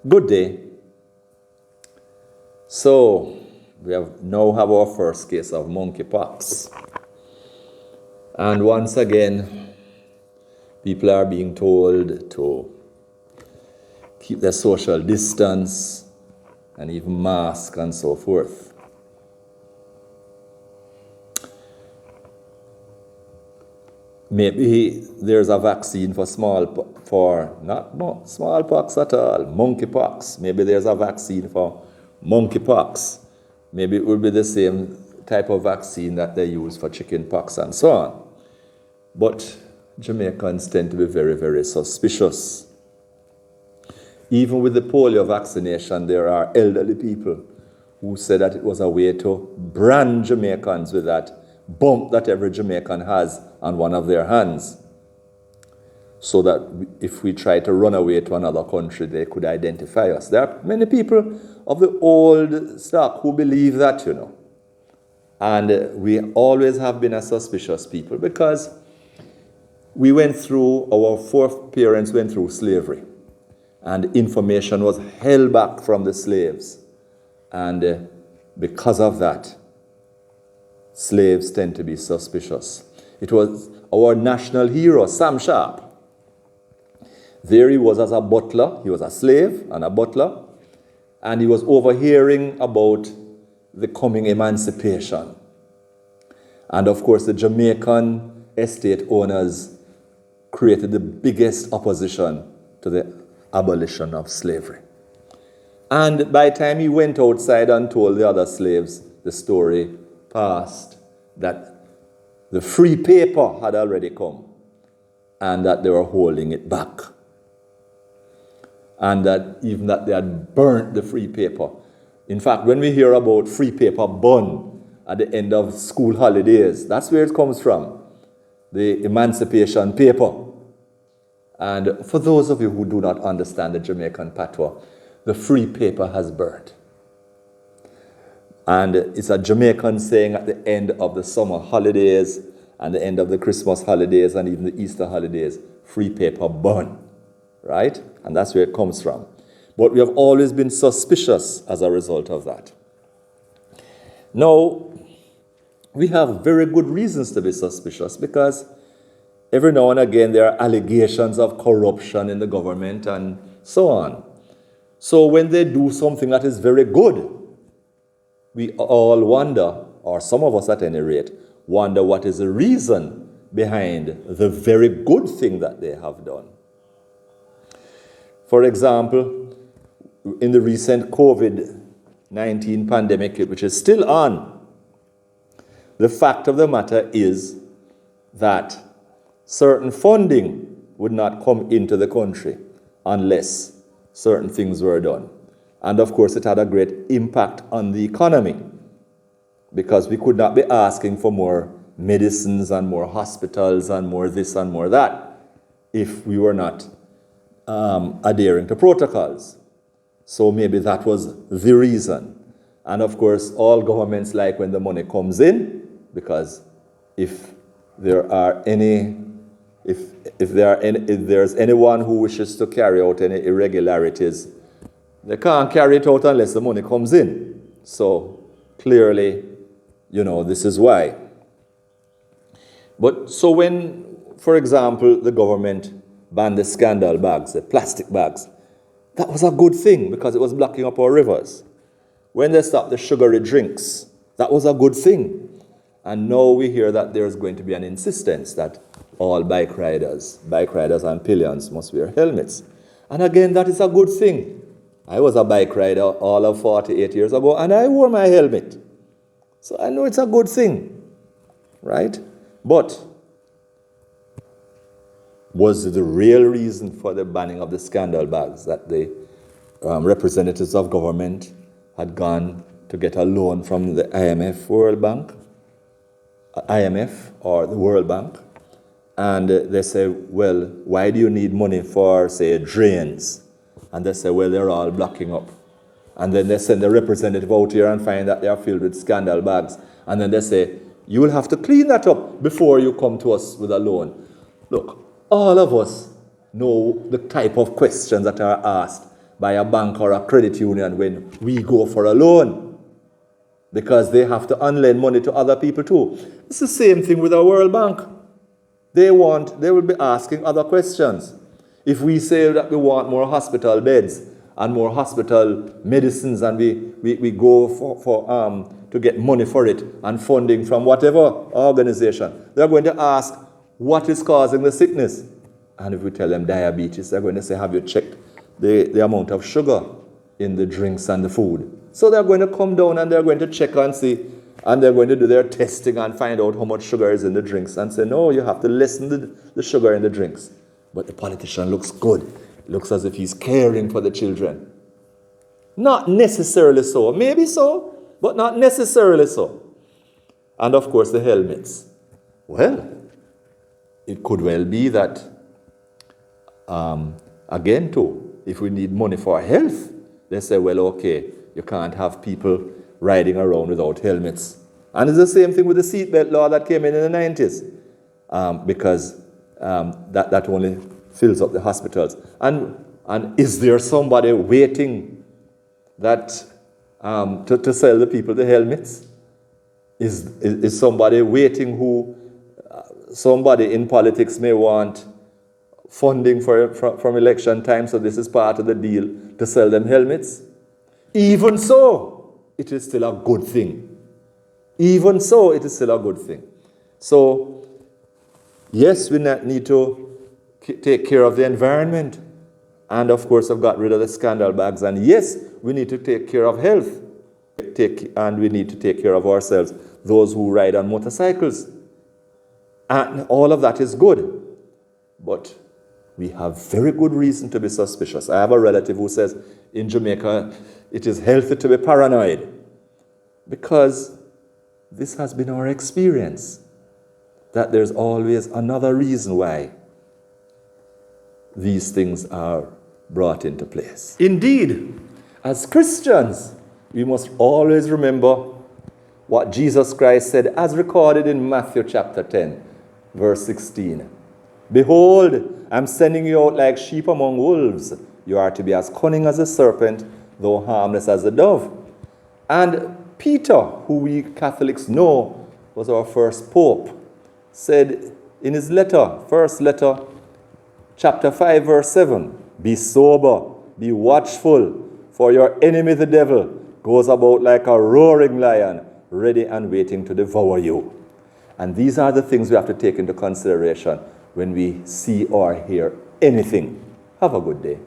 Good day. So, we now have our first case of monkeypox. And once again, people are being told to keep their social distance and even mask and so forth. Maybe there's a vaccine for not smallpox at all, monkeypox. Maybe there's a vaccine for monkeypox. Maybe it would be the same type of vaccine that they use for chickenpox and so on. But Jamaicans tend to be very, very suspicious. Even with the polio vaccination, there are elderly people who said that it was a way to brand Jamaicans with that bump that every Jamaican has on one of their hands, so that if we try to run away to another country, they could identify us. There are many people of the old stock who believe that, And we always have been a suspicious people because our foreparents went through slavery, and information was held back from the slaves. And because of that, slaves tend to be suspicious. It was our national hero, Sam Sharp. There he was as a butler. He was a slave and a butler. And he was overhearing about the coming emancipation. And of course, the Jamaican estate owners created the biggest opposition to the abolition of slavery. And by the time he went outside and told the other slaves the story passed, that the free paper had already come and that they were holding it back. And that even that they had burnt the free paper. In fact, when we hear about free paper burn at the end of school holidays, that's where it comes from, the emancipation paper. And for those of you who do not understand the Jamaican patois, the free paper has burnt. And it's a Jamaican saying at the end of the summer holidays and the end of the Christmas holidays and even the Easter holidays, free paper burn, right? And that's where it comes from. But we have always been suspicious as a result of that. Now, we have very good reasons to be suspicious because every now and again there are allegations of corruption in the government and so on. So when they do something that is very good, we all wonder, or some of us at any rate, wonder what is the reason behind the very good thing that they have done. For example, in the recent COVID-19 pandemic, which is still on, the fact of the matter is that certain funding would not come into the country unless certain things were done. And of course, it had a great impact on the economy because we could not be asking for more medicines and more hospitals and more this and more that if we were not adhering to protocols. So maybe that was the reason. And of course, all governments like when the money comes in, because if there's anyone who wishes to carry out any irregularities, they can't carry it out unless the money comes in. So clearly, this is why. But so when, for example, the government banned the scandal bags, the plastic bags, that was a good thing because it was blocking up our rivers. When they stopped the sugary drinks, that was a good thing. And now we hear that there's going to be an insistence that all bike riders and pillions must wear helmets. And again, that is a good thing. I was a bike rider all of 48 years ago, and I wore my helmet. So I know it's a good thing, right? But was the real reason for the banning of the scandal bags that the representatives of government had gone to get a loan from the IMF or the World Bank? And they say, well, why do you need money for, say, drains? And they say, well, they're all blocking up. And then they send the representative out here and find that they are filled with scandal bags. And then they say, you will have to clean that up before you come to us with a loan. Look, all of us know the type of questions that are asked by a bank or a credit union when we go for a loan, because they have to unlend money to other people too. It's the same thing with our World Bank. They will be asking other questions. If we say that we want more hospital beds and more hospital medicines, and we go to get money for it and funding from whatever organization, they're going to ask what is causing the sickness. And if we tell them diabetes, they're going to say, have you checked the amount of sugar in the drinks and the food? So they're going to come down and they're going to check and see, and they're going to do their testing and find out how much sugar is in the drinks and say, no, you have to lessen the sugar in the drinks. But the politician looks good. It looks as if he's caring for the children. Not necessarily so. Maybe so, but not necessarily so. And of course the helmets. Well, it could well be that, again too, if we need money for health, they say, well, okay, you can't have people riding around without helmets. And it's the same thing with the seatbelt law that came in the 90s, because that only fills up the hospitals. And is there somebody waiting that to sell the people the helmets? Is somebody waiting who somebody in politics may want funding from election time, so this is part of the deal to sell them helmets? Even so, it is still a good thing. Even so, it is still a good thing. So, yes, we need to take care of the environment. And of course, I've got rid of the scandal bags. And yes, we need to take care of health. And we need to take care of ourselves, those who ride on motorcycles. And all of that is good. But we have very good reason to be suspicious. I have a relative who says in Jamaica, it is healthy to be paranoid. Because this has been our experience, that there's always another reason why these things are brought into place. Indeed, as Christians, we must always remember what Jesus Christ said, as recorded in Matthew chapter 10, verse 16. Behold, I'm sending you out like sheep among wolves. You are to be as cunning as a serpent, though harmless as a dove. And Peter, who we Catholics know was our first pope, said in his first letter, chapter 5, verse 7, be sober, be watchful, for your enemy the devil goes about like a roaring lion, ready and waiting to devour you. And these are the things we have to take into consideration when we see or hear anything. Have a good day.